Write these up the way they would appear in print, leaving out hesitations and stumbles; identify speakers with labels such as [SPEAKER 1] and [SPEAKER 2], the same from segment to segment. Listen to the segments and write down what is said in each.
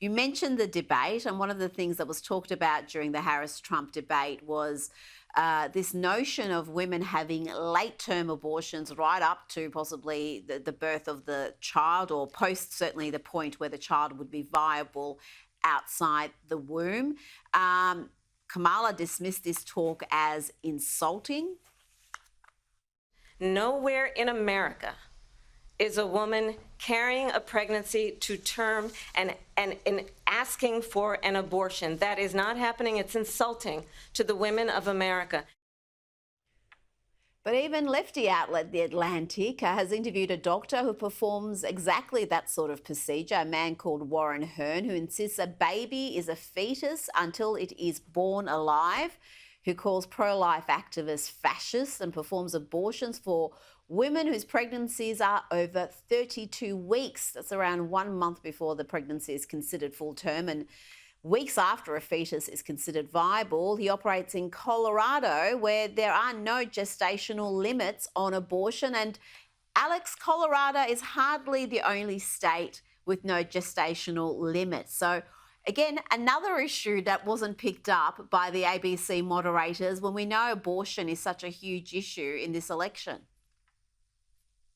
[SPEAKER 1] You mentioned the debate, and one of the things that was talked about during the Harris-Trump debate was this notion of women having late-term abortions right up to possibly the birth of the child, or post certainly the point where the child would be viable outside the womb. Kamala dismissed this talk as insulting.
[SPEAKER 2] Nowhere in America is a woman carrying a pregnancy to term and asking for an abortion. That is not happening. It's insulting to the women of America.
[SPEAKER 1] But even lefty outlet The Atlantic has interviewed a doctor who performs exactly that sort of procedure, a man called Warren Hern, who insists a baby is a fetus until it is born alive, who calls pro-life activists fascists and performs abortions for women whose pregnancies are over 32 weeks. That's around 1 month before the pregnancy is considered full term and weeks after a fetus is considered viable. He operates in Colorado, where there are no gestational limits on abortion. And Alex, Colorado is hardly the only state with no gestational limits. So again, another issue that wasn't picked up by the ABC moderators when we know abortion is such a huge issue in this election.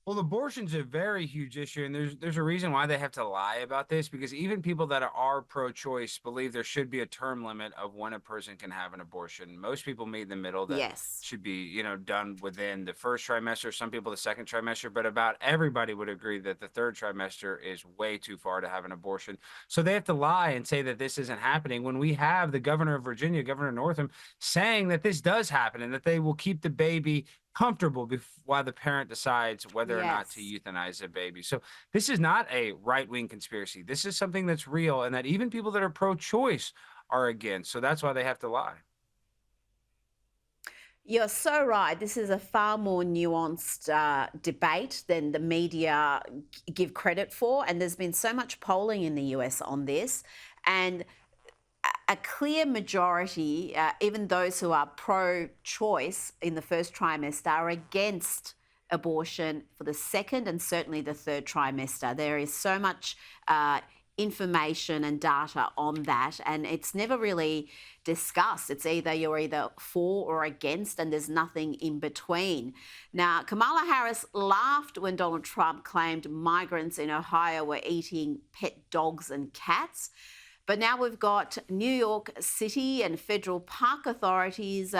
[SPEAKER 3] Well, abortion's a very huge issue, and there's a reason why they have to lie about this, because even people that are pro-choice believe there should be a term limit of when a person can have an abortion. Most people meet in the middle that
[SPEAKER 1] Yes.
[SPEAKER 3] should be, done within the first trimester, some people the second trimester, but about everybody would agree that the third trimester is way too far to have an abortion. So they have to lie and say that this isn't happening when we have the governor of Virginia, Governor Northam, saying that this does happen and that they will keep the baby comfortable while the parent decides whether or not to
[SPEAKER 1] Yes.
[SPEAKER 3] euthanize a baby. So this is not a right-wing conspiracy. This is something that's real and that even people that are pro-choice are against. So that's why they have to lie.
[SPEAKER 1] You're so right. This is a far more nuanced debate than the media give credit for. And there's been so much polling in the US on this. And a clear majority, even those who are pro-choice in the first trimester, are against abortion for the second and certainly the third trimester. There is so much information and data on that, and it's never really discussed. It's you're either for or against, and there's nothing in between. Now, Kamala Harris laughed when Donald Trump claimed migrants in Ohio were eating pet dogs and cats. But now we've got New York City and federal park authorities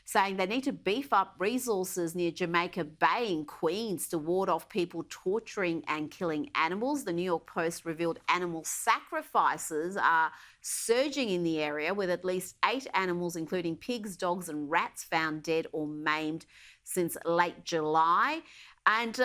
[SPEAKER 1] saying they need to beef up resources near Jamaica Bay in Queens to ward off people torturing and killing animals. The New York Post revealed animal sacrifices are surging in the area, with at least 8 animals, including pigs, dogs and rats, found dead or maimed since late July. And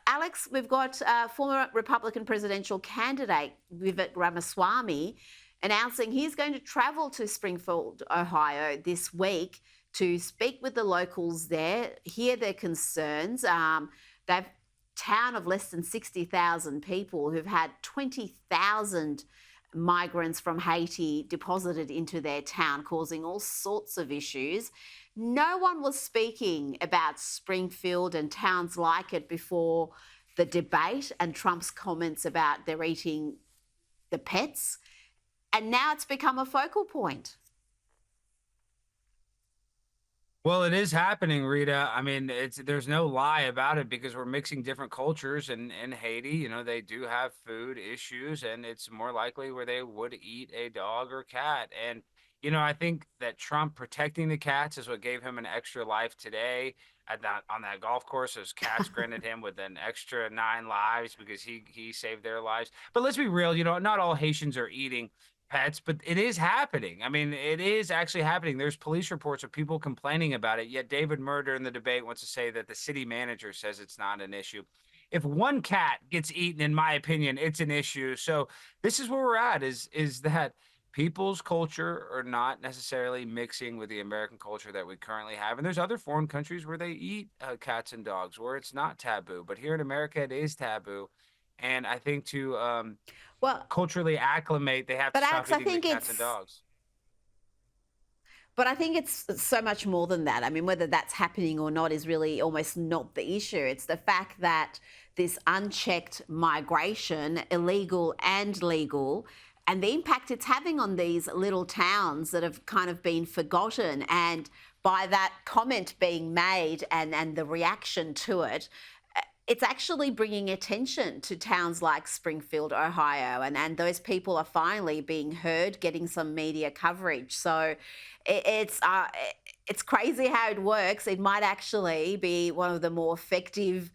[SPEAKER 1] Alex, we've got former Republican presidential candidate Vivek Ramaswamy announcing he's going to travel to Springfield, Ohio this week to speak with the locals there, hear their concerns. They've town of less than 60,000 people who've had 20,000 migrants from Haiti deposited into their town, causing all sorts of issues. No one was speaking about Springfield and towns like it before the debate and Trump's comments about they're eating the pets. And now it's become a focal point.
[SPEAKER 3] Well, it is happening, Rita. I mean, there's no lie about it, because we're mixing different cultures, and in Haiti, they do have food issues, and it's more likely where they would eat a dog or cat. And I think that Trump protecting the cats is what gave him an extra life today on that golf course. Those cats granted him with an extra 9 lives because he saved their lives. But let's be real, not all Haitians are eating pets, but it is happening. I mean, it is actually happening. There's police reports of people complaining about it, yet David Murder in the debate wants to say that the city manager says it's not an issue. If one cat gets eaten, in my opinion, it's an issue. So this is where we're at, is that people's culture are not necessarily mixing with the American culture that we currently have. And there's other foreign countries where they eat cats and dogs, where it's not taboo. But here in America, it is taboo. And I think to
[SPEAKER 1] Well,
[SPEAKER 3] culturally acclimate, they have to
[SPEAKER 1] but
[SPEAKER 3] stop
[SPEAKER 1] Alex, I
[SPEAKER 3] eating the
[SPEAKER 1] think
[SPEAKER 3] cats and
[SPEAKER 1] it's
[SPEAKER 3] dogs.
[SPEAKER 1] But I think it's so much more than that. I mean, whether that's happening or not is really almost not the issue. It's the fact that this unchecked migration, illegal and legal, and the impact it's having on these little towns that have kind of been forgotten. And by that comment being made and the reaction to it, it's actually bringing attention to towns like Springfield, Ohio, and those people are finally being heard, getting some media coverage. So it's crazy how it works. It might actually be one of the more effective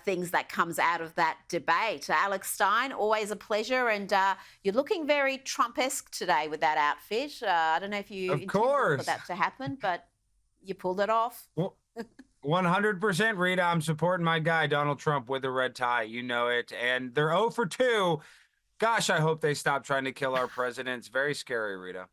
[SPEAKER 1] things that comes out of that debate. Alex Stein, always a pleasure, and you're looking very Trump-esque today with that outfit. I don't know if you
[SPEAKER 3] Of
[SPEAKER 1] intended for
[SPEAKER 3] course.
[SPEAKER 1] that to happen, but you pulled it off.
[SPEAKER 3] Well, 100%, Rita. I'm supporting my guy, Donald Trump, with the red tie. You know it. And they're 0 for 2. Gosh, I hope they stop trying to kill our president. It's very scary, Rita.